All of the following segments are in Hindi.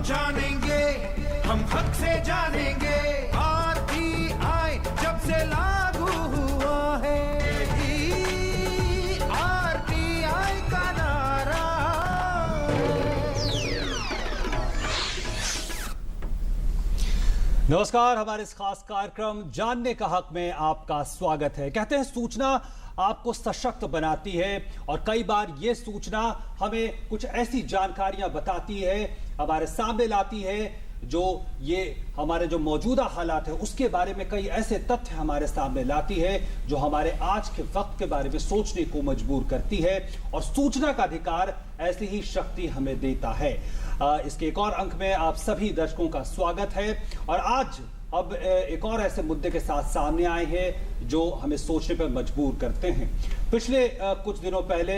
जानेंगे, हम हक से जानेंगे। आरटीआई जब से लागू हुआ है, आरटीआई का नारा। नमस्कार, हमारे इस खास कार्यक्रम जानने का हक में आपका स्वागत है। कहते हैं सूचना आपको सशक्त बनाती है और कई बार ये सूचना हमें कुछ ऐसी जानकारियां बताती है, हमारे सामने लाती है जो ये हमारे जो मौजूदा हालात है उसके बारे में कई ऐसे तथ्य हमारे सामने लाती है जो हमारे आज के वक्त के बारे में सोचने को मजबूर करती है और सूचना का अधिकार ऐसी ही शक्ति हमें देता है। इसके एक और अंक में आप सभी दर्शकों का स्वागत है और आज अब एक और ऐसे मुद्दे के साथ सामने आए हैं जो हमें सोचने पर मजबूर करते हैं। पिछले कुछ दिनों पहले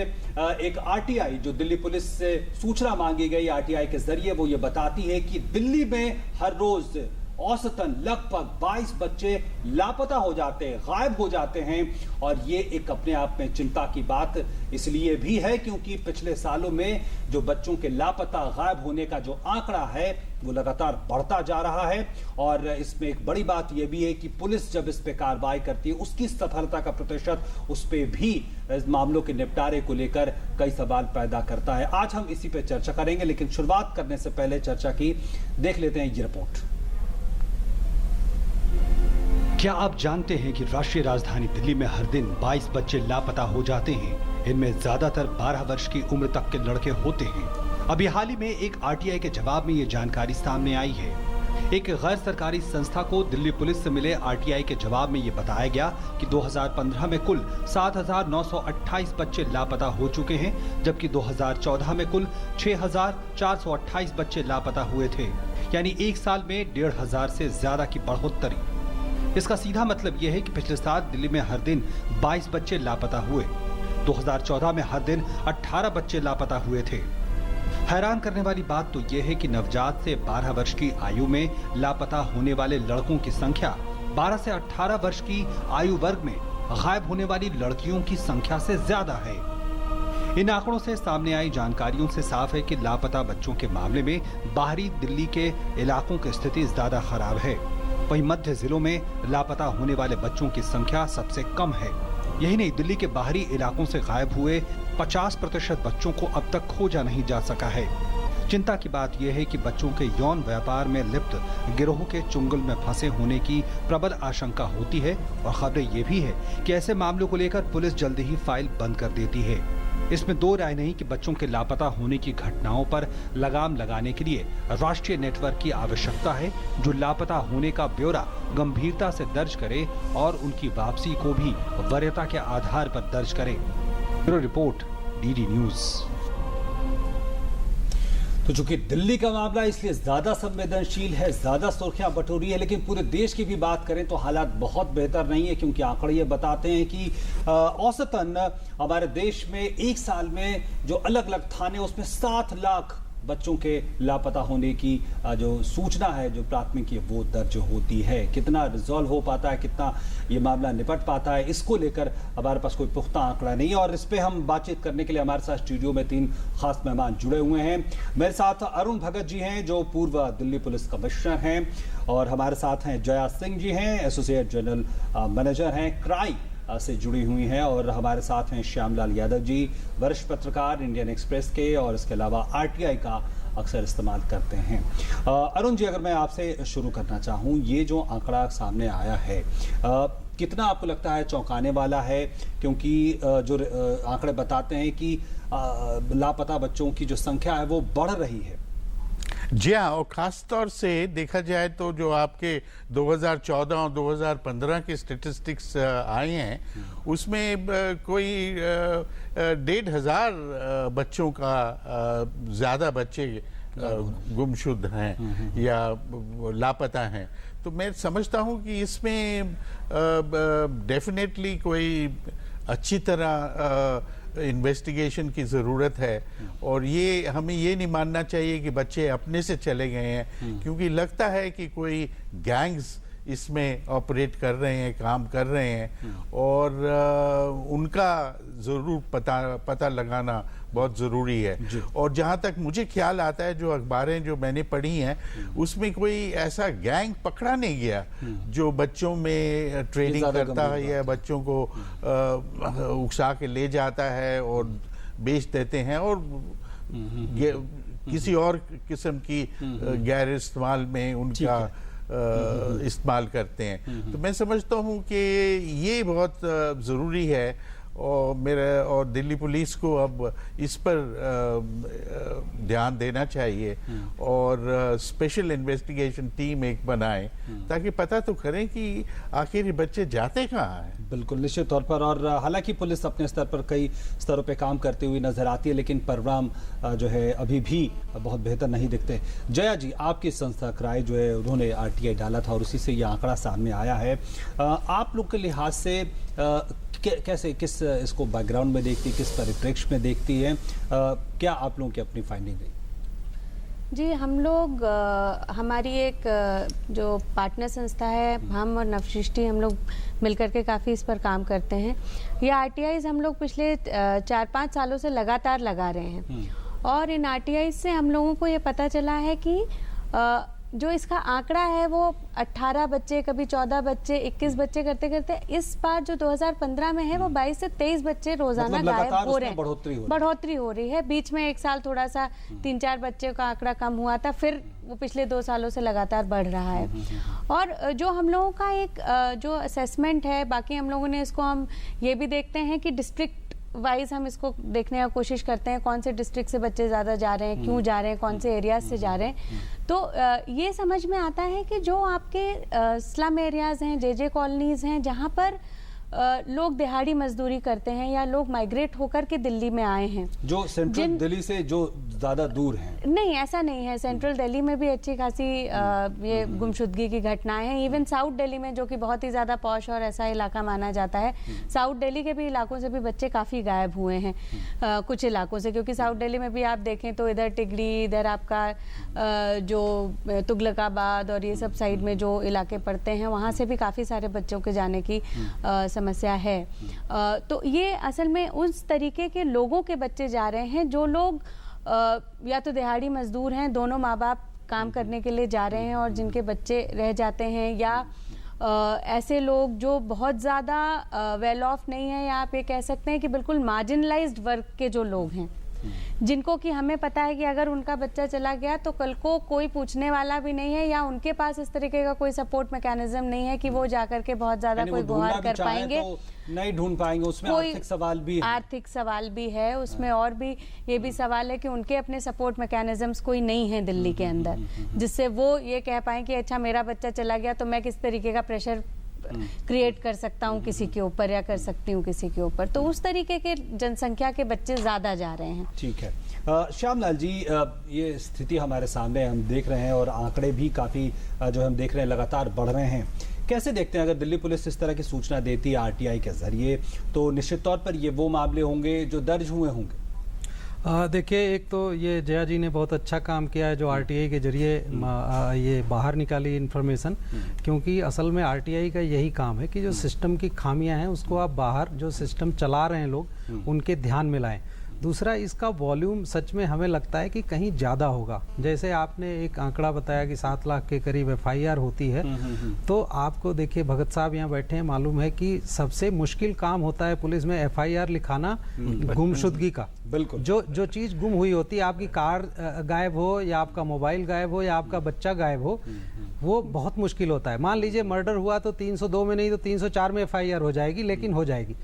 एक आरटीआई जो दिल्ली पुलिस से सूचना मांगी गई आरटीआई के जरिए, वो ये बताती है कि दिल्ली में हर रोज औसतन लगभग 22 बच्चे लापता हो जाते हैं, गायब हो जाते हैं और ये एक अपने आप में चिंता की बात इसलिए भी है क्योंकि पिछले सालों में जो बच्चों के लापता गायब होने का जो आंकड़ा है वो लगातार बढ़ता जा रहा है और इसमें एक बड़ी बात यह भी है कि पुलिस जब इस पे कार्रवाई करती है उसकी सफलता का प्रतिशत उस पे भी इस मामलों के निपटारे को लेकर कई सवाल पैदा करता है। आज हम इसी पे चर्चा करेंगे, लेकिन शुरुआत करने से पहले चर्चा की देख लेते हैं ये रिपोर्ट। क्या आप जानते हैं कि राष्ट्रीय राजधानी दिल्ली में हर दिन 22 बच्चे लापता हो जाते हैं। इनमें ज्यादातर 12 वर्ष की उम्र तक के लड़के होते हैं। अभी हाल ही में एक आरटीआई के जवाब में ये जानकारी सामने आई है। एक गैर सरकारी संस्था को दिल्ली पुलिस से मिले आरटीआई के जवाब में ये बताया गया कि 2015 में कुल 7,928 बच्चे लापता हो चुके हैं, जबकि 2014 में कुल 6,428 बच्चे लापता हुए थे, यानी एक साल में 1,500 से ज्यादा की बढ़ोतरी। इसका सीधा मतलब यह है कि पिछले साल दिल्ली में हर दिन 22 बच्चे लापता हुए। 2014 में हर दिन 18 बच्चे लापता हुए थे। हैरान करने वाली बात तो यह है कि नवजात से 12 वर्ष की आयु में लापता होने वाले लड़कों की संख्या 12 से 18 वर्ष की आयु वर्ग में गायब होने वाली लड़कियों की संख्या से ज्यादा है। इन आंकड़ों से सामने आई जानकारियों से साफ है कि लापता बच्चों के मामले में बाहरी दिल्ली के इलाकों की स्थिति ज्यादा खराब है। वहीं मध्य जिलों में लापता होने वाले बच्चों की संख्या सबसे कम है। यही नहीं, दिल्ली के बाहरी इलाकों से गायब हुए 50% बच्चों को अब तक खोजा नहीं जा सका है। चिंता की बात यह है कि बच्चों के यौन व्यापार में लिप्त गिरोह के चुंगल में फंसे होने की प्रबल आशंका होती है और खबरें ये भी है कि ऐसे मामलों को लेकर पुलिस जल्दी ही फाइल बंद कर देती है। इसमें दो राय नहीं कि बच्चों के लापता होने की घटनाओं पर लगाम लगाने के लिए राष्ट्रीय नेटवर्क की आवश्यकता है, जो लापता होने का ब्यौरा गंभीरता से दर्ज करे और उनकी वापसी को भी वरीयता के आधार पर दर्ज करे। Bureau report, DD news. तो चूंकि दिल्ली का मामला इसलिए ज्यादा संवेदनशील है, ज्यादा सुर्खियां बटोरी है, लेकिन पूरे देश की भी बात करें तो हालात बहुत बेहतर नहीं है क्योंकि आंकड़े ये बताते हैं कि औसतन हमारे देश में एक साल में जो अलग अलग थाने उसमें 7 लाख बच्चों के लापता होने की जो सूचना है, जो प्राथमिकी है, वो दर्ज होती है। कितना रिजॉल्व हो पाता है, कितना ये मामला निपट पाता है, इसको लेकर हमारे पास कोई पुख्ता आंकड़ा नहीं है और इस पे हम बातचीत करने के लिए हमारे साथ स्टूडियो में 3 खास मेहमान जुड़े हुए हैं। मेरे साथ अरुण भगत जी हैं जो पूर्व दिल्ली पुलिस कमिश्नर हैं और हमारे साथ हैं जया सिंह जी हैं, एसोसिएट जनरल मैनेजर हैं, क्राई से जुड़ी हुई हैं और हमारे साथ हैं श्यामलाल यादव जी, वरिष्ठ पत्रकार इंडियन एक्सप्रेस के और इसके अलावा आरटीआई का अक्सर इस्तेमाल करते हैं। अरुण जी, अगर मैं आपसे शुरू करना चाहूँ, ये जो आंकड़ा सामने आया है कितना आपको लगता है चौंकाने वाला है? क्योंकि जो आंकड़े बताते हैं कि लापता बच्चों की जो संख्या है वो बढ़ रही है। जी हाँ, और ख़ास तौर से देखा जाए तो जो आपके 2014 और 2015 के स्टेटिस्टिक्स आए हैं उसमें कोई 1,500 बच्चों का ज़्यादा बच्चे गुमशुद हैं या लापता हैं। तो मैं समझता हूँ कि इसमें डेफिनेटली कोई अच्छी तरह इन्वेस्टिगेशन की ज़रूरत है और ये हमें ये नहीं मानना चाहिए कि बच्चे अपने से चले गए हैं, क्योंकि लगता है कि कोई गैंग्स इसमें ऑपरेट कर रहे हैं, काम कर रहे हैं, और उनका ज़रूर पता लगाना बहुत ज़रूरी है। और जहाँ तक मुझे ख्याल आता है, जो अखबारें जो मैंने पढ़ी हैं उसमें कोई ऐसा गैंग पकड़ा नहीं गया जो बच्चों में ट्रेडिंग करता है या बच्चों को उकसा के ले जाता है और बेच देते हैं और किसी और किस्म की गैर इस्तेमाल में उनका इस्तेमाल करते हैं। तो मैं समझता हूँ कि ये बहुत ज़रूरी है और दिल्ली पुलिस को अब इस पर ध्यान देना चाहिए और स्पेशल इन्वेस्टिगेशन टीम एक बनाए ताकि पता तो करें कि आखिर ये बच्चे जाते कहाँ हैं। बिल्कुल, निश्चित तौर पर। और हालांकि पुलिस अपने स्तर पर कई स्तरों पे काम करती हुई नजर आती है, लेकिन परिणाम जो है अभी भी बहुत बेहतर नहीं दिखते। जया जी, आपकी संस्था क्राई जो है उन्होंने RTI डाला था और उसी से ये आंकड़ा सामने आया है। आप लोग के लिहाज से कैसे किस इसको बैकग्राउंड में देखती, किस परिप्रेक्ष्य में देखती है, क्या आप लोगों की अपनी फाइंडिंग है? जी, हम लोग हमारी एक जो पार्टनर संस्था है, हम और नवसृष्टि, हम लोग मिलकर के काफ़ी इस पर काम करते हैं। ये RTIs हम लोग पिछले 4-5 सालों से लगातार लगा रहे हैं और इन RTIs से हम लोगों को ये पता चला है कि जो इसका आंकड़ा है वो 18 बच्चे, कभी 14 बच्चे, 21 बच्चे करते करते इस बार जो 2015 में है वो 22 से 23 बच्चे रोजाना गायब हो रहे हैं। बढ़ोतरी हो रही है। बीच में एक साल थोड़ा सा 3-4 बच्चे का आंकड़ा कम हुआ था, फिर वो पिछले 2 सालों से लगातार बढ़ रहा है। और जो हम लोगों का एक जो असेसमेंट है, बाकी हम लोगों ने इसको हम ये भी देखते हैं कि डिस्ट्रिक्ट वाइज हम इसको देखने की कोशिश करते हैं, कौन से डिस्ट्रिक्ट से बच्चे ज़्यादा जा रहे हैं, क्यों जा रहे हैं, कौन से एरियाज से जा रहे हैं। तो ये समझ में आता है कि जो आपके स्लम एरियाज हैं, JJ कॉलोनीज हैं, जहाँ पर लोग दिहाड़ी मजदूरी करते हैं या लोग माइग्रेट होकर के दिल्ली में आए हैं, जो सेंट्रल दिल्ली से जो ज्यादा दूर हैं। नहीं, ऐसा नहीं है। सेंट्रल दिल्ली में भी अच्छी खासी ये गुमशुदगी की घटनाएं हैं। इवन साउथ दिल्ली में, जो कि बहुत ही ज्यादा पॉश और ऐसा इलाका माना जाता है, साउथ दिल्ली के भी इलाकों से भी बच्चे काफी गायब हुए हैं कुछ इलाकों से, क्योंकि साउथ दिल्ली में भी आप देखें तो इधर टिगड़ी, इधर आपका जो तुगलकाबाद और ये सब साइड में जो इलाके पड़ते हैं, वहाँ से भी काफी सारे बच्चों के जाने की समस्या है। तो ये असल में उस तरीके के लोगों के बच्चे जा रहे हैं जो लोग या तो दिहाड़ी मजदूर हैं, दोनों माँ बाप काम करने के लिए जा रहे हैं और जिनके बच्चे रह जाते हैं, या ऐसे लोग जो बहुत ज़्यादा वेल ऑफ नहीं है, या आप ये कह सकते हैं कि बिल्कुल मार्जिनलाइज्ड वर्ग के जो लोग हैं, जिनको कि हमें पता है कि अगर उनका बच्चा चला गया तो कल को कोई पूछने वाला भी नहीं है, या उनके पास इस तरीके का कोई सपोर्ट मैकेनिज्म नहीं है कि वो जाकर के बहुत ज्यादा कोई गुहार कर पाएंगे, तो नहीं ढूंढ पाएंगे। उसमें आर्थिक सवाल भी है। आर्थिक सवाल भी है उसमें, और भी ये भी सवाल है कि उनके अपने सपोर्ट मैकेनिज्म्स कोई नहीं है दिल्ली के अंदर, जिससे वो ये कह पाए कि अच्छा मेरा बच्चा चला गया तो मैं किस तरीके का प्रेशर क्रिएट कर सकता हूँ किसी के ऊपर, या कर सकती हूँ किसी के ऊपर। तो उस तरीके के जनसंख्या के बच्चे ज्यादा जा रहे हैं। ठीक है। श्यामलाल जी, ये स्थिति हमारे सामने हम देख रहे हैं और आंकड़े भी काफी जो हम देख रहे हैं लगातार बढ़ रहे हैं। कैसे देखते हैं, अगर दिल्ली पुलिस इस तरह की सूचना देती है RTI के जरिए, तो निश्चित तौर पर ये वो मामले होंगे जो दर्ज हुए होंगे? देखिए, एक तो ये जया जी ने बहुत अच्छा काम किया है जो RTI के जरिए ये बाहर निकाली इन्फॉर्मेशन, क्योंकि असल में RTI का यही काम है कि जो सिस्टम की खामियां हैं उसको आप बाहर जो सिस्टम चला रहे हैं लोग उनके ध्यान में लाएं। दूसरा, इसका वॉल्यूम सच में हमें लगता है कि कहीं ज़्यादा होगा। जैसे आपने एक आंकड़ा बताया कि 7 लाख के करीब FIR होती है, तो आपको देखिए भगत साहब यहाँ बैठे हैं, मालूम है कि सबसे मुश्किल काम होता है पुलिस में FIR लिखाना गुमशुदगी का। बिल्कुल। जो चीज़ गुम हुई होती है, आपकी कार गायब हो या आपका मोबाइल गायब हो या आपका बच्चा गायब हो, वो बहुत मुश्किल होता है। मान लीजिए मर्डर हुआ तो 302 में नहीं तो 304 में FIR हो जाएगी, लेकिन हो जाएगी।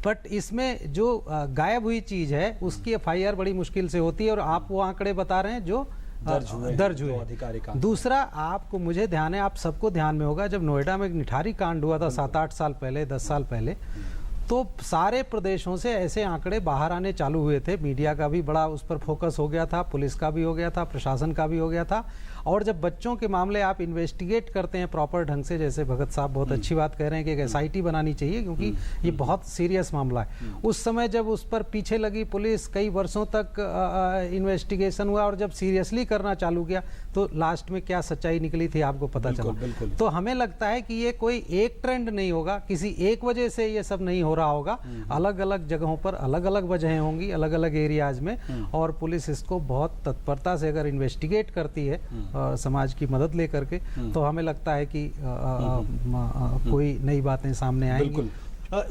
बट इसमें जो गायब हुई चीज है उसकी FIR बड़ी मुश्किल से होती है, और आप वो आंकड़े बता रहे हैं जो दर्ज हुए अधिकारी। दूसरा, आपको मुझे ध्यान है, आप सबको ध्यान में होगा, जब नोएडा में एक निठारी कांड हुआ था 7-8 साल पहले, 10 साल पहले, तो सारे प्रदेशों से ऐसे आंकड़े बाहर आने चालू हुए थे। मीडिया का भी बड़ा उस पर फोकस हो गया था, पुलिस का भी हो गया था, प्रशासन का भी हो गया था। और जब बच्चों के मामले आप इन्वेस्टिगेट करते हैं प्रॉपर ढंग से, जैसे भगत साहब बहुत अच्छी बात कह रहे हैं कि एक एसआईटी बनानी चाहिए क्योंकि ये बहुत सीरियस मामला है। उस समय जब उस पर पीछे लगी पुलिस, कई वर्षों तक इन्वेस्टिगेशन हुआ और जब सीरियसली करना चालू किया तो लास्ट में क्या सच्चाई निकली थी आपको पता चला। तो हमें लगता है कि ये कोई एक ट्रेंड नहीं होगा, किसी एक वजह से ये सब नहीं हो रहा होगा। अलग अलग जगहों पर अलग अलग वजहें होंगी, अलग अलग एरियाज में, और पुलिस इसको बहुत तत्परता से अगर इन्वेस्टिगेट करती है समाज की मदद लेकर के, तो हमें लगता है कि कोई नई बातें सामने आएंगी। बिल्कुल।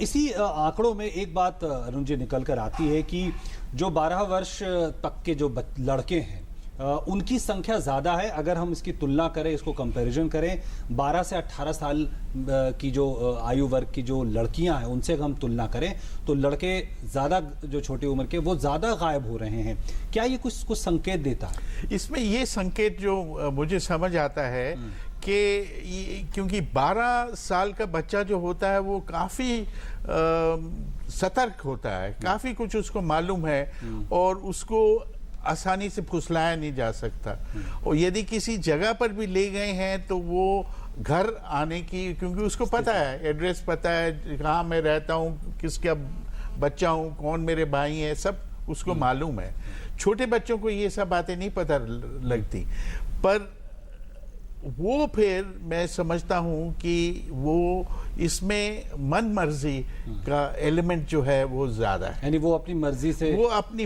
इसी आंकड़ों में एक बात अरुण जी निकल कर आती है कि जो 12 वर्ष तक के जो लड़के हैं उनकी संख्या ज़्यादा है। अगर हम इसकी तुलना करें, इसको कंपैरिजन करें 12 से 18 साल की जो आयु वर्ग की जो लड़कियां हैं उनसे हम तुलना करें तो लड़के ज़्यादा जो छोटी उम्र के वो ज़्यादा गायब हो रहे हैं। क्या ये कुछ संकेत देता है? इसमें ये संकेत जो मुझे समझ आता है कि क्योंकि 12 साल का बच्चा जो होता है वो काफ़ी सतर्क होता है, काफ़ी कुछ उसको मालूम है और उसको आसानी से फुसलाया नहीं जा सकता। और यदि किसी जगह पर भी ले गए हैं तो वो घर आने की, क्योंकि उसको पता है, एड्रेस पता है, कहाँ मैं रहता हूँ, किसका बच्चा हूँ, कौन मेरे भाई हैं, सब उसको मालूम है। छोटे बच्चों को ये सब बातें नहीं पता लगती, पर वो फिर मैं समझता हूँ कि वो इसमें मन मर्जी का एलिमेंट जो है वो ज्यादा है। यानी वो अपनी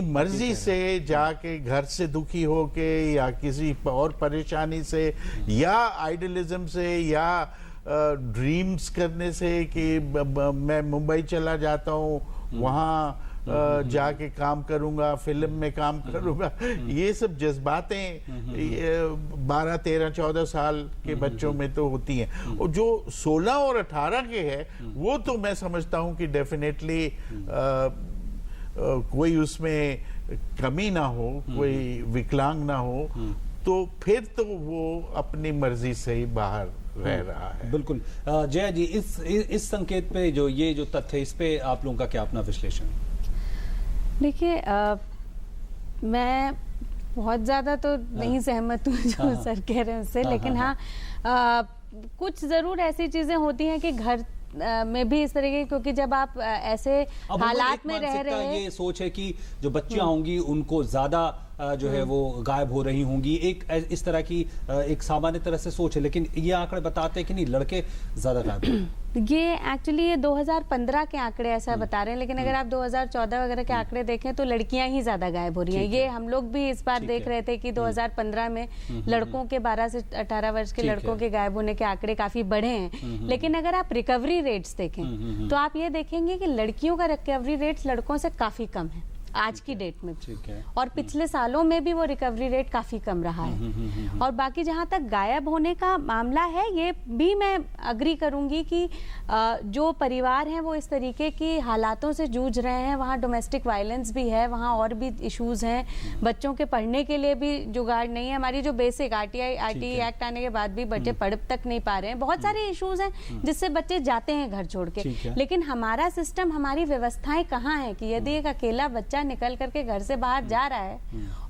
मर्जी से जाके घर से दुखी होके या किसी और परेशानी से या आइडियलिज्म से या ड्रीम्स करने से कि मैं मुंबई चला जाता हूँ, वहाँ जाके काम करूंगा, फिल्म में काम करूंगा, ये सब जज्बातें 12, 13, 14 साल के बच्चों में तो होती हैं। और जो 16 और 18 के हैं वो तो मैं समझता हूं कि डेफिनेटली कोई उसमें कमी ना हो, कोई विकलांग ना हो, तो फिर तो वो अपनी मर्जी से ही बाहर रह रहा है। बिल्कुल। जया जी, इस संकेत पे जो तथ्य, इस पे आप लोगों का क्या अपना विश्लेषण? देखिए, मैं बहुत ज़्यादा तो नहीं सहमत हूँ जो सर कह रहे हैं उससे, लेकिन हाँ कुछ ज़रूर ऐसी चीज़ें होती हैं कि घर में भी इस तरह के, क्योंकि जब आप ऐसे हालात में रह रहे हैं, ये सोच है कि जो बच्चियां होंगी उनको ज़्यादा जो है वो गायब हो रही होंगी, एक इस तरह की एक सामान्य तरह से सोच है, लेकिन ये आंकड़े बताते हैं कि नहीं, लड़के ज़्यादा गायब हो। ये एक्चुअली ये 2015 के आंकड़े ऐसा बता रहे हैं, लेकिन अगर आप 2014 वगैरह के आंकड़े देखें तो लड़कियां ही ज्यादा गायब हो रही हैं। ये हम लोग भी इस बार देख रहे थे कि 2015 में लड़कों के 12 से 18 वर्ष के लड़कों के गायब होने के आंकड़े काफी बढ़े हैं। लेकिन अगर आप रिकवरी रेट्स देखें तो आप ये देखेंगे कि लड़कियों का रिकवरी रेट्स लड़कों से काफी कम है आज की डेट में, और पिछले सालों में भी वो रिकवरी रेट काफी कम रहा है। और बाकी जहां तक गायब होने का मामला है, ये भी मैं अग्री करूंगी कि जो परिवार हैं वो इस तरीके की हालातों से जूझ रहे हैं, वहाँ डोमेस्टिक वायलेंस भी है, वहाँ और भी इश्यूज हैं, बच्चों के पढ़ने के लिए भी जुगाड़ नहीं है। हमारी जो बेसिक आरटीई एक्ट आने के बाद भी बच्चे पढ़ तक नहीं पा रहे हैं, बहुत सारे इश्यूज हैं जिससे बच्चे जाते हैं घर छोड़ के। लेकिन हमारा सिस्टम, हमारी व्यवस्थाएं कहाँ है कि यदि एक अकेला बच्चा निकल करके घर से बाहर जा रहा है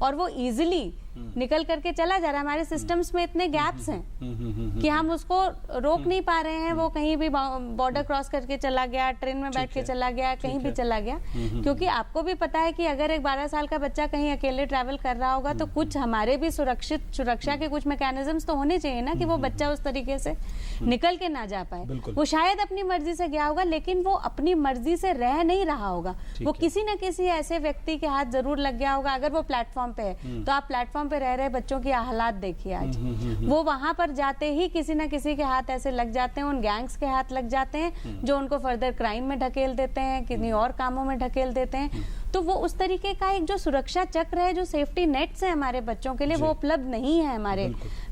और वो इजीली निकल करके चला जा रहा है, हमारे सिस्टम्स में इतने गैप्स हैं कि हम उसको रोक नहीं पा रहे हैं। वो कहीं भी बॉर्डर क्रॉस करके चला गया, ट्रेन में बैठ के चला गया, कहीं भी चला गया, क्योंकि आपको भी पता है कि अगर एक 12 साल का बच्चा कहीं अकेले ट्रैवल कर रहा होगा तो कुछ हमारे भी सुरक्षा के कुछ मैकेनिज्म्स तो होने चाहिए ना कि वो बच्चा उस तरीके से निकल के ना जा पाए। वो शायद अपनी मर्जी से गया होगा, लेकिन वो अपनी मर्जी से रह नहीं रहा होगा, वो किसी न किसी ऐसे व्यक्ति के हाथ जरूर लग गया होगा। अगर वो प्लेटफॉर्म पे है तो आप प्लेटफॉर्म पे रह रहे बच्चों की हालात देखिए आज, वो वहां पर जाते ही किसी न किसी के हाथ ऐसे लग जाते हैं, उन गैंग्स के हाथ लग जाते हैं जो उनको फर्दर क्राइम में ढकेल देते हैं, किन्हीं और कामों में ढकेल देते हैं। तो वो उस तरीके का एक जो सुरक्षा चक्र है, जो सेफ्टी नेट्स है हमारे बच्चों के लिए, वो उपलब्ध नहीं है हमारे,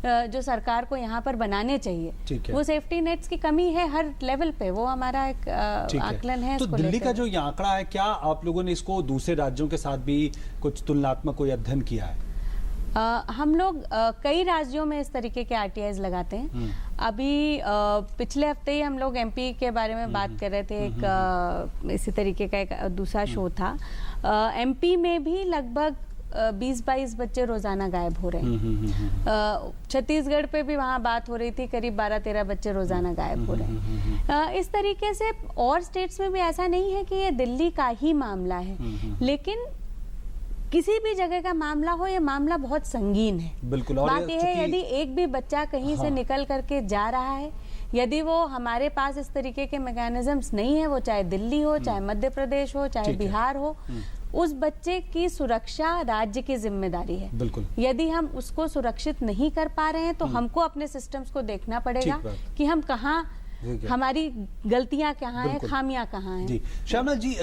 जो सरकार को यहाँ पर बनाने चाहिए। वो सेफ्टी नेट्स की कमी है हर लेवल पे, वो हमारा एक आकलन है। तो दिल्ली का जो ये आंकड़ा है, क्या आप लोगों ने इसको दूसरे राज्यों के साथ भी कुछ तुलनात्मक कोई अध्ययन किया है? हम लोग कई राज्यों में इस तरीके के आरटीआईज लगाते हैं। अभी पिछले हफ्ते ही हम लोग एमपी के बारे में बात कर रहे थे, एक इसी तरीके का एक दूसरा शो था। एमपी में भी लगभग 20-22 बच्चे रोजाना गायब हो रहे हैं। छत्तीसगढ़ पे भी वहाँ बात हो रही थी, करीब 12-13 बच्चे रोजाना गायब हो रहे हैं। इस तरीके से और स्टेट्स में भी ऐसा नहीं है कि ये दिल्ली का ही मामला है, लेकिन किसी भी जगह का मामला हो, ये मामला बहुत संगीन है। बिल्कुल। और बात यह है, यदि एक भी बच्चा कहीं से निकल करके जा रहा है, यदि वो हमारे पास इस तरीके के मैकेनिज्म्स नहीं है, वो चाहे दिल्ली हो, चाहे मध्य प्रदेश हो, चाहे बिहार हो, उस बच्चे की सुरक्षा राज्य की जिम्मेदारी है। बिल्कुल। यदि हम उसको सुरक्षित नहीं कर पा रहे हैं तो हमको अपने सिस्टम्स को देखना पड़ेगा कि हम कहाँ, हमारी गलतियां कहाँ हैं, खामियां कहाँ हैं। जी श्यामला जी,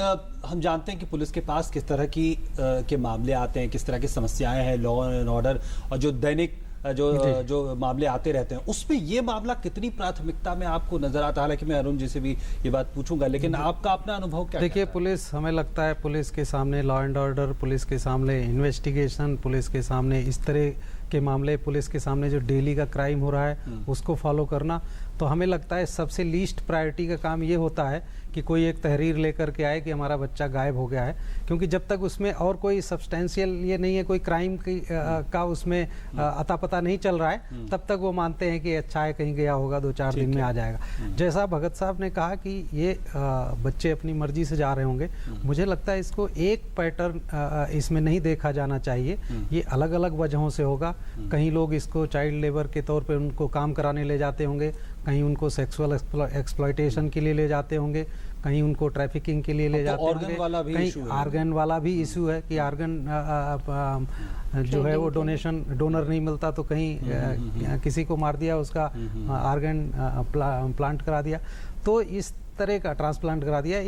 हम जानते हैं कि पुलिस के पास किस तरह की के मामले आते हैं, किस तरह की समस्याएं हैं, लॉ एंड ऑर्डर, और जो दैनिक जो मामले आते रहते हैं, उसमें ये मामला कितनी प्राथमिकता में आपको नजर आता है? हालांकि मैं अरुण जी से भी ये बात पूछूंगा, लेकिन आपका अपना अनुभव क्या? देखिए, पुलिस, हमें लगता है पुलिस के सामने लॉ एंड ऑर्डर, पुलिस के सामने इन्वेस्टिगेशन, पुलिस के सामने इस तरह के मामले, पुलिस के सामने जो डेली का क्राइम हो रहा है उसको फॉलो करना, तो हमें लगता है सबसे लीस्ट प्रायोरिटी का काम ये होता है कि कोई एक तहरीर लेकर के आए कि हमारा बच्चा गायब हो गया है। क्योंकि जब तक उसमें और कोई सब्सटेंशियल ये नहीं है, कोई क्राइम का उसमें अता पता नहीं चल रहा है, तब तक वो मानते हैं कि अच्छा है, कहीं गया होगा, 2-4 दिन में आ जाएगा। जैसा भगत साहब ने कहा कि ये बच्चे अपनी मर्जी से जा रहे होंगे, मुझे लगता है इसको एक पैटर्न इसमें नहीं देखा जाना चाहिए। ये अलग अलग वजहों से होगा। कहीं लोग इसको चाइल्ड लेबर के तौर पर उनको काम कराने ले जाते होंगे, कहीं उनको सेक्सुअल एक्सप्लॉयटेशन के लिए ले जाते होंगे, कहीं उनको ट्रैफिकिंग के लिए ले जाते होंगे, कहीं आर्गन वाला भी इशू है कि आर्गन जो है वो डोनर नहीं मिलता, तो कहीं किसी को मार दिया, उसका आर्गन प्लांट करा दिया, तो इस तरह का ट्रांसप्लांट करा दिया।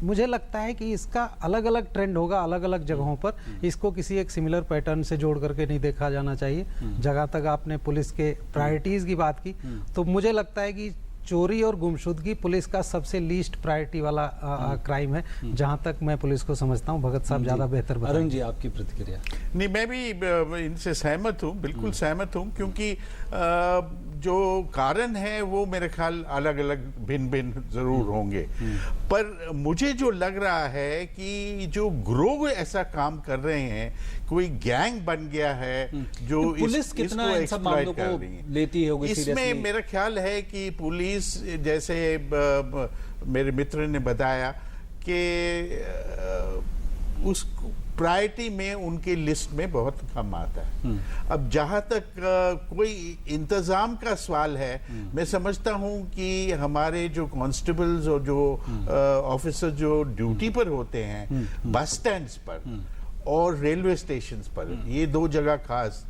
मुझे लगता है कि इसका अलग अलग ट्रेंड होगा अलग अलग जगहों पर। इसको किसी एक सिमिलर पैटर्न से जोड़ करके नहीं देखा जाना चाहिए। जगह तक आपने पुलिस के प्रायोरिटीज की बात की, तो मुझे लगता है कि चोरी और गुमशुदगी पुलिस का सबसे लीस्ट प्रायोरिटी वाला क्राइम है, जहां तक मैं पुलिस को समझता हूं। भगत साहब ज्यादा बेहतर बताएंगे। अरुण जी, आपकी प्रतिक्रिया? नहीं, मैं भी इनसे सहमत हूं, बिल्कुल सहमत हूं, क्योंकि जो कारण है वो मेरे ख्याल अलग अलग भिन्न भिन्न जरूर होंगे, पर मुझे जो लग रहा है कि जो ग्रोह ऐसा काम कर रहे हैं, कोई गैंग बन गया है जो तो पुलिस कितना इन सब मामलों को लेती होगी सीरियसली? इसमें मेरा ख्याल है कि पुलिस, जैसे मेरे मित्र ने बताया कि उस प्रायोरिटी में उनके लिस्ट में बहुत कम आता है। अब जहां तक कोई इंतजाम का सवाल है, मैं समझता हूं कि हमारे जो कांस्टेबल्स और जो ऑफिसर जो ड्यूटी पर होते हैं बस स्टैंड्स पर और रेलवे स्टेशंस पर, ये 2 जगह खास,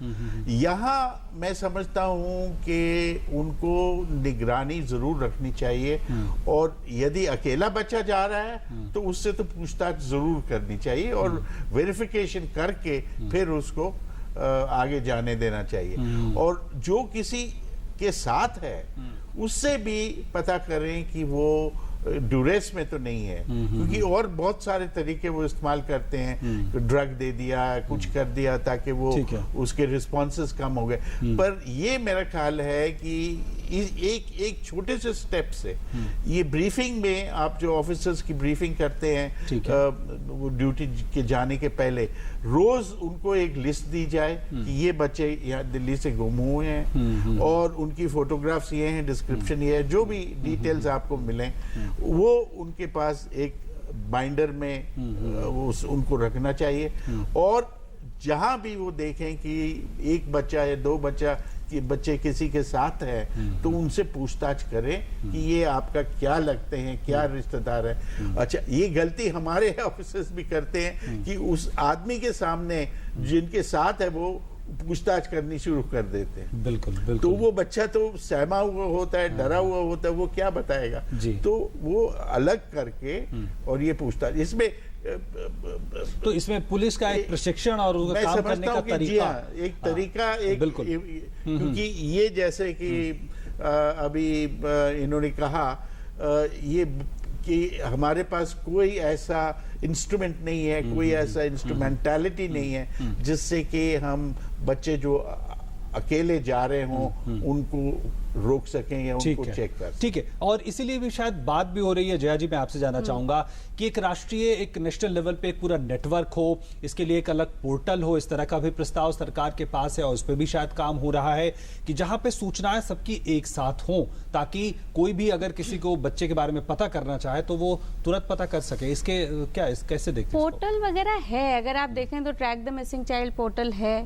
यहाँ मैं समझता हूँ कि उनको निगरानी जरूर रखनी चाहिए, और यदि अकेला बच्चा जा रहा है तो उससे तो पूछताछ जरूर करनी चाहिए और वेरिफिकेशन करके फिर उसको आगे जाने देना चाहिए। और जो किसी के साथ है उससे भी पता करें कि वो ड्यूरेस में तो नहीं है, क्योंकि और बहुत सारे तरीके वो इस्तेमाल करते हैं, ड्रग दे दिया, कुछ कर दिया ताकि वो उसके रिस्पॉन्सेस कम हो गए। पर ये मेरा ख्याल है कि एक छोटे से स्टेप से, ये ब्रीफिंग में आप जो ऑफिसर्स की ब्रीफिंग करते हैं वो ड्यूटी के जाने के पहले, रोज उनको एक लिस्ट दी जाए कि ये बच्चे यहाँ दिल्ली से गुम हुए हैं और उनकी फोटोग्राफ्स ये हैं, डिस्क्रिप्शन ये है, जो भी डिटेल्स आपको मिलें वो उनके पास एक बाइंडर में उनको रखना चाहिए। और जहां भी वो देखें कि एक बच्चा या 2 बच्चे किसी के साथ है, तो उनसे पूछताछ करें कि ये आपका क्या लगते हैं, क्या रिश्तेदार है। अच्छा, ये गलती हमारे ऑफिसर्स भी करते हैं कि उस आदमी के सामने जिनके साथ है वो पूछताछ करनी शुरू कर देते हैं। बिल्कुल बिल्कुल। तो वो बच्चा तो सहमा हुआ होता है, डरा हुआ होता है, वो क्या बताएगा? तो वो अलग करके और ये पूछताछ, इसमें पुलिस का एक प्रशिक्षण और उनका काम करने का तरीका, एक तरीका, बिल्कुल, क्योंकि ये जैसे कि अभी इन्होंने कहा, ये कि हमारे पास कोई ऐसा इंस्ट्रूमेंट नहीं है, कोई ऐसा इंस्ट्रूमेंटैलिटी नहीं है जिससे कि हम बच्चे जो अकेले जा रहे हों उनको रोक सकें या उनको चेक कर सकें। ठीक है, और इसीलिए भी शायद बात भी हो रही है जया जी, मैं आपसे जानना चाहूंगा कि एक राष्ट्रीय, एक नेशनल लेवल पे एक पूरा नेटवर्क हो, इसके लिए एक अलग पोर्टल हो, इस तरह का भी प्रस्ताव सरकार के पास है और उस पर भी शायद काम हो रहा है कि जहां पे सूचनाएं सबकी एक साथ हों, ताकि कोई भी अगर किसी को बच्चे के बारे में पता करना चाहे तो वो तुरंत पता कर सके। इसके क्या कैसे देखते हैं? पोर्टल वगैरह है, अगर आप देखें तो track the missing child portal है,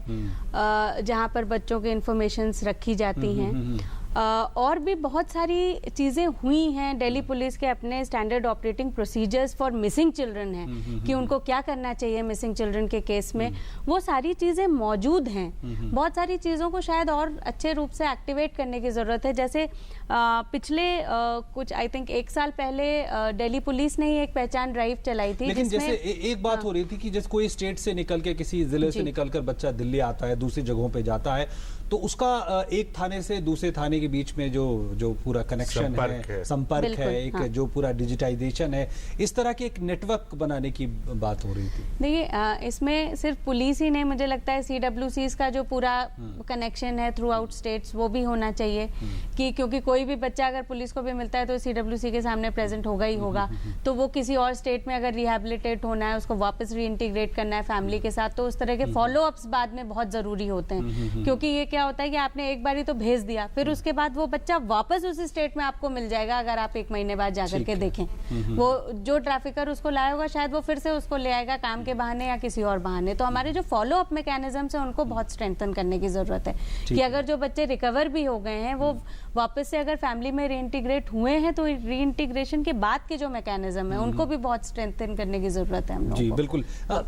जहां पर बच्चों की इंफॉर्मेशन रखी जाती हैं। और भी बहुत सारी चीज़ें हुई हैं। दिल्ली पुलिस के अपने standard operating procedures for missing children हैं कि उनको क्या करना चाहिए मिसिंग चिल्ड्रन के केस में, वो सारी चीज़ें मौजूद हैं। बहुत सारी चीज़ों को शायद और अच्छे रूप से एक्टिवेट करने की ज़रूरत है। जैसे पिछले कुछ आई थिंक 1 साल पहले दिल्ली पुलिस ने ही एक पहचान ड्राइव चलाई थी। लेकिन जैसे एक बात हो रही थी कि जैसे कोई स्टेट से निकल के, किसी जिले से निकलकर बच्चा दिल्ली आता है, दूसरी जगहों पे जाता है, तो उसका एक थाने से दूसरे थाने के बीच में जो पूरा कनेक्शन है, संपर्क है, एक जो पूरा डिजिटाइजेशन है, इस तरह के एक नेटवर्क बनाने की बात हो रही थी। देखिए, इसमें सिर्फ पुलिस ही नहीं, मुझे लगता है CWCs का जो पूरा कनेक्शन है थ्रू आउट स्टेट्स, वो भी होना चाहिए कि क्योंकि कोई भी बच्चा अगर पुलिस को भी मिलता है तो CWC के सामने प्रेजेंट होगा ही होगा। तो वो किसी और स्टेट में अगर रिहैबिलिटेट होना है, उसको वापस रीइंटीग्रेट करना है फैमिली के साथ, तो उस तरह के फॉलोअप्स बाद में बहुत जरूरी होते हैं। क्योंकि ये क्या होता है कि आपने एक बार ही तो भेज दिया, फिर उसके बाद वो बच्चा वापस उस स्टेट में आपको मिल जाएगा अगर आप 1 महीने बाद जाकर के देखें। वो जो ट्रैफिकर उसको लाया होगा शायद वो फिर से उसको ले आएगा काम के बहाने या किसी और बहाने। तो हमारे जो फॉलो अप मैकेनिज्म्स है उनको बहुत स्ट्रेंथन करने की जरूरत है कि अगर जो बच्चे रिकवर भी हो गए हैं वो वापस से अगर फैमिली में रीइंटीग्रेट हुए हैं तो रीइंटीग्रेशन के बाद के जो मैकेनिज्म है उनको भी बहुत स्ट्रेंथन करने की जरूरत है हम लोगों को। जी बिल्कुल।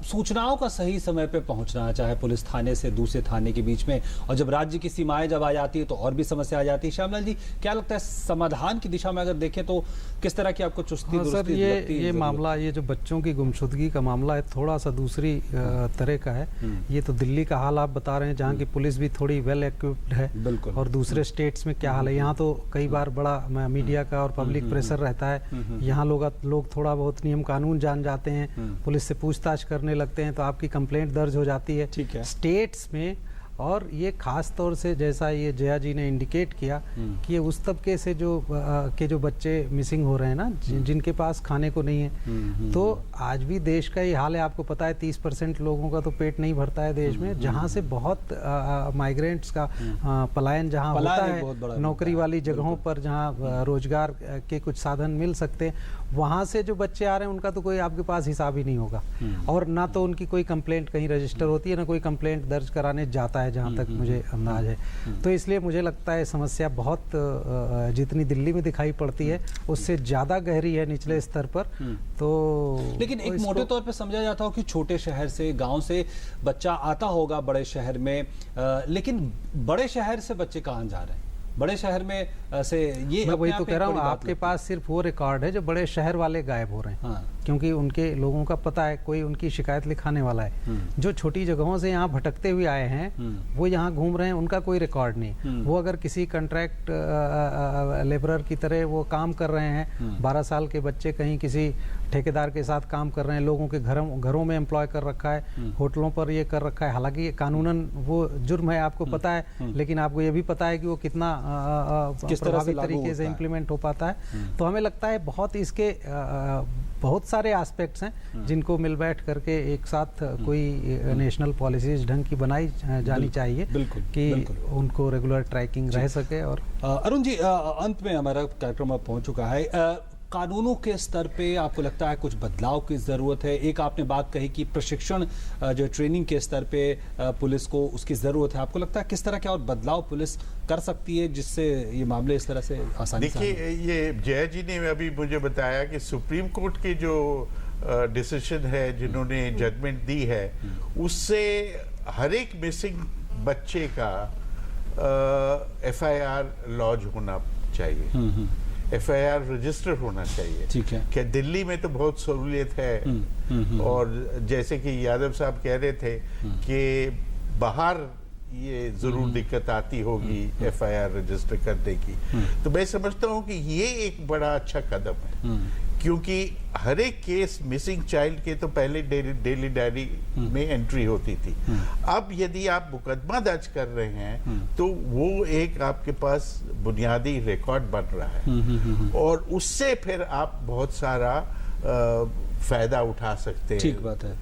सूचनाओं का सही समय पे पहुंचना, चाहे पुलिस थाने से दूसरे थाने के बीच में, और जब राज्य की सीमाएं जब आ जाती है तो और भी समस्या आ जाती है। श्यामलाल जी, क्या लगता है समाधान की दिशा में अगर देखें तो किस तरह की आपको चुस्ती सर, ये मामला, ये जो बच्चों की गुमशुदगी का मामला है, थोड़ा सा दूसरी तरह का है। ये तो दिल्ली का हाल आप बता रहे हैं जहाँ की पुलिस भी थोड़ी वेल इक्विप्ड है, और दूसरे स्टेट्स में क्या हाल है। यहाँ तो कई बार बड़ा मीडिया का और पब्लिक प्रेशर रहता है। यहाँ लोग थोड़ा बहुत नियम कानून जान जाते हैं, पुलिस से पूछताछ करने लगते हैं तो आपकी कंप्लेंट दर्ज हो जाती है। ठीक है। स्टेट्स में, और ये खास तौर से जैसा ये जया जी ने इंडिकेट किया कि ये उस तबके से जो बच्चे मिसिंग हो रहे हैं ना, जिनके पास खाने को नहीं है। तो आज भी देश का ये हाल है, आपको पता है 30% लोगों का तो पेट नहीं भरता है देश में, जहाँ से बहुत माइग्रेंट्स का पलायन जहाँ होता है, नौकरी वाली जगहों पर जहाँ रोजगार के कुछ साधन मिल सकते हैं, वहाँ से जो बच्चे आ रहे हैं उनका तो कोई आपके पास हिसाब ही नहीं होगा। और ना तो उनकी कोई कंप्लेंट कहीं रजिस्टर होती है, ना कोई कंप्लेंट दर्ज कराने जाता है, जहाँ तक मुझे अंदाज है। तो इसलिए मुझे लगता है समस्या बहुत जितनी दिल्ली में दिखाई पड़ती है उससे ज्यादा गहरी है निचले स्तर पर। तो लेकिन एक मोटे तौर पे समझा जाता हो कि छोटे शहर से, गांव से बच्चा आता होगा बड़े शहर में, लेकिन बड़े शहर से बच्चे कहाँ जा रहे हैं? बड़े शहर में से ये मैं वही तो कह रहा हूँ, आपके पास सिर्फ वो रिकॉर्ड है जो बड़े शहर वाले गायब हो रहे हैं। हाँ। क्योंकि उनके लोगों का पता है, कोई उनकी शिकायत लिखाने वाला है। जो छोटी जगहों से यहाँ भटकते हुए आए हैं वो यहाँ घूम रहे हैं, उनका कोई रिकॉर्ड नहीं। वो अगर किसी कॉन्ट्रैक्ट लेबरर की तरह वो काम कर रहे हैं, 12 साल के बच्चे कहीं किसी ठेकेदार के साथ काम कर रहे हैं, लोगों के घरों में एम्प्लॉय कर रखा है, होटलों पर ये कर रखा है। हालांकि ये कानूनन वो जुर्म है, आपको पता है, लेकिन आपको ये भी पता है कि वो कितना प्रभावी तरीके से इम्प्लीमेंट हो पाता है। तो हमें लगता है बहुत इसके बहुत सारे एस्पेक्ट्स हैं जिनको मिल बैठ करके एक साथ कोई नेशनल पॉलिसीज ढंग की बनाई जानी चाहिए कि उनको रेगुलर ट्रैकिंग रह सके। और अरुण जी, अंत में हमारा कार्यक्रम अब पहुंच चुका है। कानूनों के स्तर पे आपको लगता है कुछ बदलाव की ज़रूरत है? एक आपने बात कही कि प्रशिक्षण, जो ट्रेनिंग के स्तर पे पुलिस को उसकी ज़रूरत है। आपको लगता है किस तरह के और बदलाव पुलिस कर सकती है जिससे ये मामले इस तरह से आसानी से? देखिए, ये जया जी ने अभी मुझे बताया कि सुप्रीम कोर्ट के जो डिसीजन है, जिन्होंने जजमेंट दी है, उससे हर एक मिसिंग बच्चे का FIR लॉन्च होना चाहिए, FIR रजिस्टर होना चाहिए। ठीक है। क्या दिल्ली में तो बहुत सहूलियत है, और जैसे कि यादव साहब कह रहे थे कि बाहर ये जरूर दिक्कत आती होगी FIR रजिस्टर करने की। तो मैं समझता हूँ कि ये एक बड़ा अच्छा कदम है, क्योंकि हर एक केस मिसिंग चाइल्ड के तो पहले डेली डायरी में एंट्री होती थी। अब यदि आप मुकदमा दर्ज कर रहे हैं तो वो एक आपके पास बुनियादी रिकॉर्ड बन रहा है और उससे फिर आप बहुत सारा फायदा उठा सकते हैं। ठीक बात है।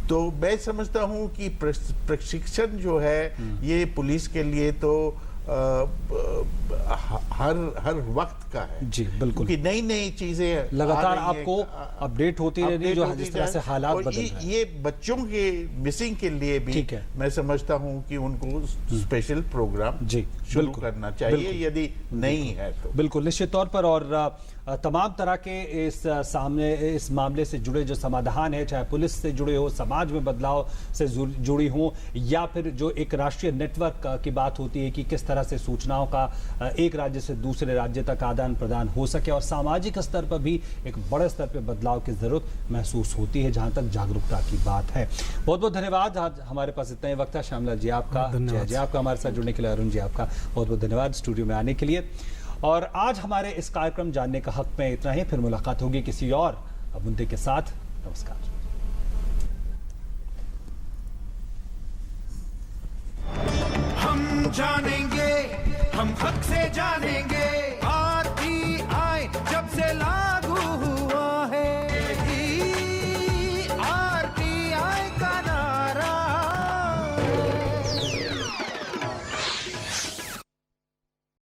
तो मैं समझता हूं कि प्रशिक्षण जो है ये पुलिस के लिए तो हर वक्त का है। जी बिल्कुल, क्योंकि नई नई चीजें लगातार आपको अपडेट होती रहनी, जो जिस तरह से हालात बदल रहे हैं। ये बच्चों के मिसिंग के लिए भी मैं समझता हूं कि उनको स्पेशल प्रोग्राम जी शुरू करना चाहिए यदि नहीं है तो। बिल्कुल निश्चित तौर पर। और तमाम तरह के इस मामले से जुड़े जो समाधान है, चाहे पुलिस से जुड़े हो, समाज में बदलाव से जुड़ी हो, या फिर जो एक राष्ट्रीय नेटवर्क की बात होती है कि किस तरह से सूचनाओं का एक राज्य से दूसरे राज्य तक आदान प्रदान हो सके, और सामाजिक स्तर पर भी एक बड़े स्तर पर बदलाव की जरूरत महसूस होती है जहां तक जागरूकता की बात है। बहुत बहुत धन्यवाद। आज हमारे पास इतना ही वक्त है। श्यामलाल जी आपका, जय जी आपका हमारे साथ जुड़ने के लिए, अरुण जी आपका बहुत बहुत धन्यवाद स्टूडियो में आने के लिए। और आज हमारे इस कार्यक्रम जानने का हक में इतना ही। फिर मुलाकात होगी किसी और मुद्दे के साथ। नमस्कार। हम जानेंगे, हम हक से जानेंगे।